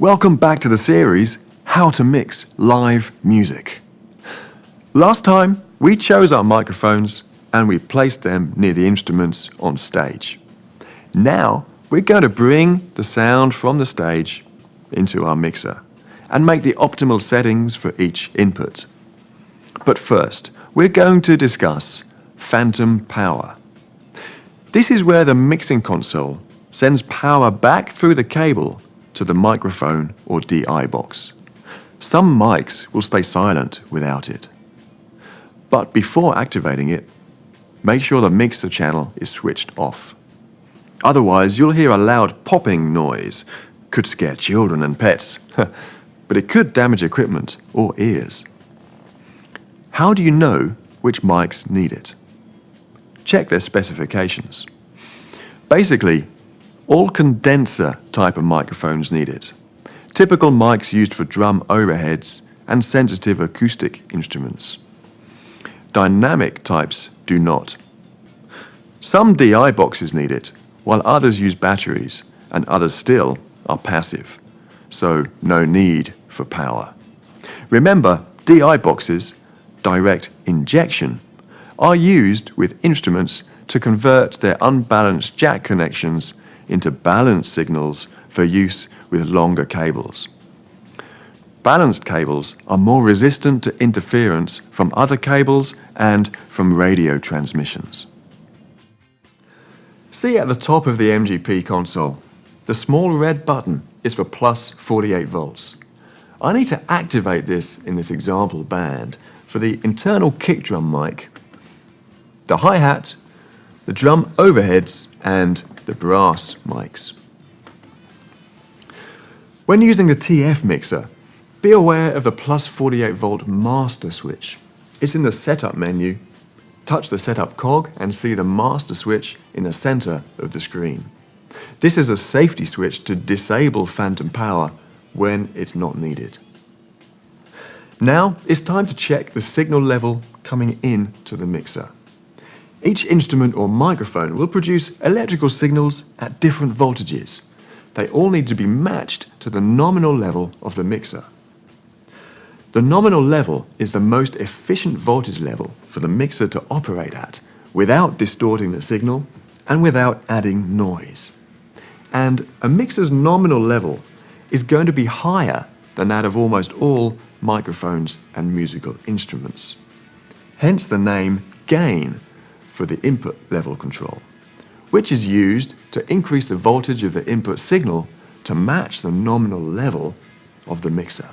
Welcome back to the series, How to Mix Live Music. Last time, we chose our microphones and we placed them near the instruments on stage. Now, we're going to bring the sound from the stage into our mixer and make the optimal settings for each input. But first, we're going to discuss phantom power. This is where the mixing console sends power back through the cable to the microphone or DI box. Some mics will stay silent without it. But before activating it, make sure the mixer channel is switched off. Otherwise, you'll hear a loud popping noise. Could scare children and pets, but it could damage equipment or ears. How do you know which mics need it? Check their specifications. Basically, all condenser type of microphones need it. Typical mics used for drum overheads and sensitive acoustic instruments. Dynamic types do not. Some DI boxes need it, while others use batteries, and others still are passive, so no need for power. Remember, DI boxes, direct injection, are used with instruments to convert their unbalanced jack connections into balanced signals for use with longer cables. Balanced cables are more resistant to interference from other cables and from radio transmissions. See at the top of the MGP console, the small red button is for plus 48 volts. I need to activate this in this example band for the internal kick drum mic, the hi-hat, the drum overheads, and the brass mics. When using the TF mixer, be aware of the plus 48 volt master switch. It's in the setup menu. Touch the setup cog and see the master switch in the center of the screen. This is a safety switch to disable phantom power when it's not needed. Now it's time to check the signal level coming in to the mixer. Each instrument or microphone will produce electrical signals at different voltages. They all need to be matched to the nominal level of the mixer. The nominal level is the most efficient voltage level for the mixer to operate at without distorting the signal and without adding noise. And a mixer's nominal level is going to be higher than that of almost all microphones and musical instruments. Hence the name gain for the input level control, which is used to increase the voltage of the input signal to match the nominal level of the mixer.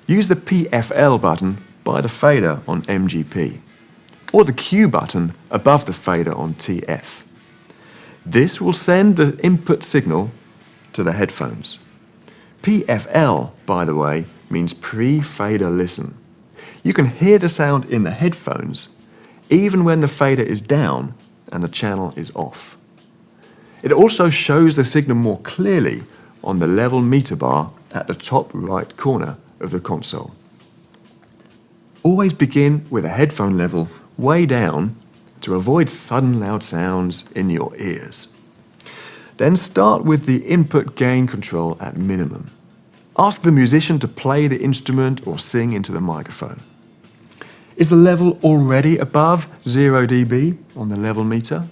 Use the PFL button by the fader on MGP, or the Q button above the fader on TF. This will send the input signal to the headphones. PFL, by the way, means pre-fader listen. You can hear the sound in the headphones even when the fader is down and the channel is off. It also shows the signal more clearly on the level meter bar at the top right corner of the console. Always begin with a headphone level way down to avoid sudden loud sounds in your ears. Then start with the input gain control at minimum. Ask the musician to play the instrument or sing into the microphone. Is the level already above 0 dB on the level meter?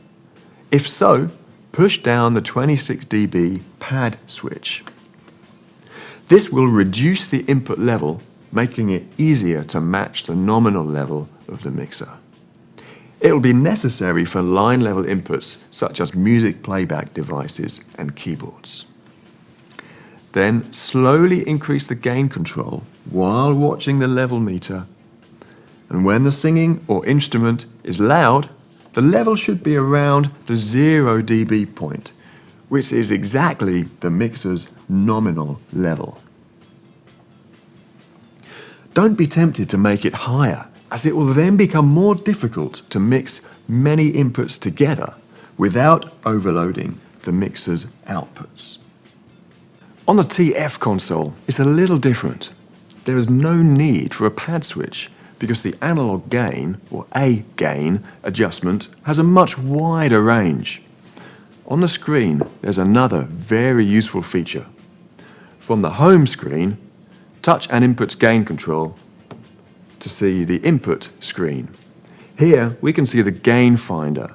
If so, push down the 26 dB pad switch. This will reduce the input level, making it easier to match the nominal level of the mixer. It will be necessary for line level inputs such as music playback devices and keyboards. Then slowly increase the gain control while watching the level meter. And when the singing or instrument is loud, the level should be around the 0 dB point, which is exactly the mixer's nominal level. Don't be tempted to make it higher, as it will then become more difficult to mix many inputs together without overloading the mixer's outputs. On the TF console, it's a little different. There is no need for a pad switch because the analog gain, or A gain, adjustment has a much wider range. On the screen, there's another very useful feature, from the home screen, touch and input's gain control to see the input screen. Here we can see the gain finder.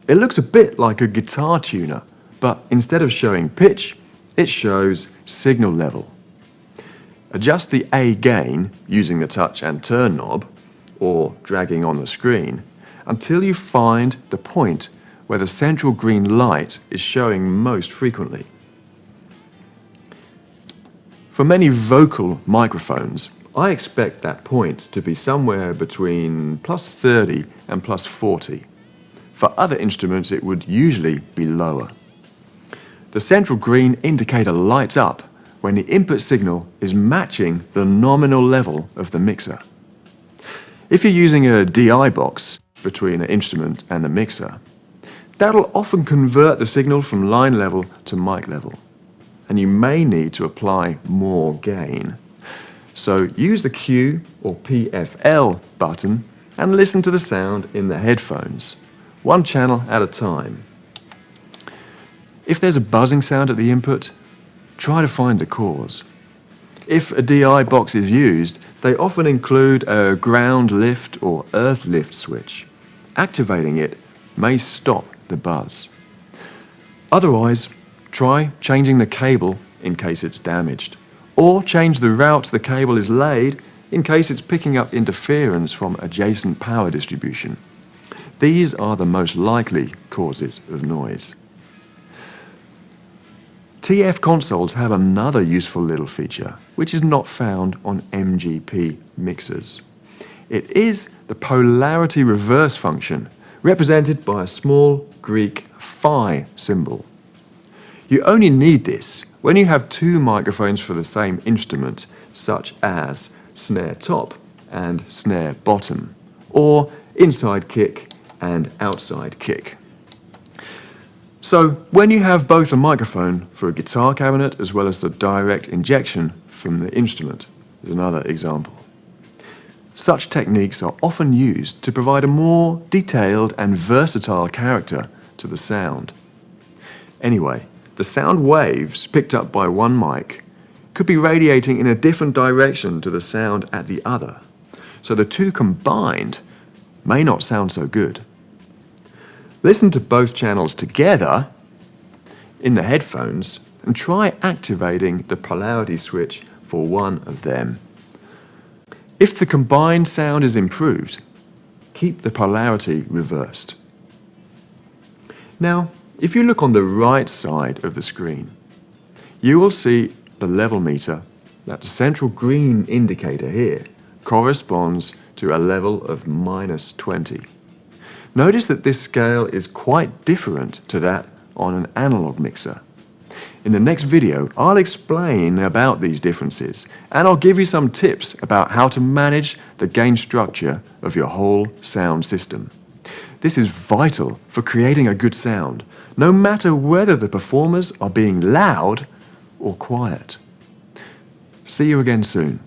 It looks a bit like a guitar tuner, but instead of showing pitch, it shows signal level. Adjust the A gain using the touch and turn knob, or dragging on the screen, until you find the point where the central green light is showing most frequently. For many vocal microphones, I expect that point to be somewhere between +30 and +40. For other instruments, it would usually be lower. The central green indicator lights up when the input signal is matching the nominal level of the mixer. If you're using a DI box between an instrument and the mixer, that'll often convert the signal from line level to mic level, and you may need to apply more gain. So use the Q or PFL button and listen to the sound in the headphones, one channel at a time. If there's a buzzing sound at the input, try to find the cause. If a DI box is used, they often include a ground lift or earth lift switch. Activating it may stop the buzz. Otherwise, try changing the cable in case it's damaged, or change the route the cable is laid in case it's picking up interference from adjacent power distribution. These are the most likely causes of noise. TF consoles have another useful little feature, which is not found on MGP mixers. It is the polarity reverse function, represented by a small Greek phi symbol. You only need this when you have two microphones for the same instrument, such as snare top and snare bottom, or inside kick and outside kick. So when you have both a microphone for a guitar cabinet as well as the direct injection from the instrument is another example. Such techniques are often used to provide a more detailed and versatile character to the sound. Anyway, the sound waves picked up by one mic could be radiating in a different direction to the sound at the other, so the two combined may not sound so good. Listen to both channels together in the headphones and try activating the polarity switch for one of them. If the combined sound is improved, keep the polarity reversed. Now, if you look on the right side of the screen, you will see the level meter. That central green indicator here corresponds to a level of -20. Notice that this scale is quite different to that on an analog mixer. In the next video, I'll explain about these differences, and I'll give you some tips about how to manage the gain structure of your whole sound system. This is vital for creating a good sound, no matter whether the performers are being loud or quiet. See you again soon.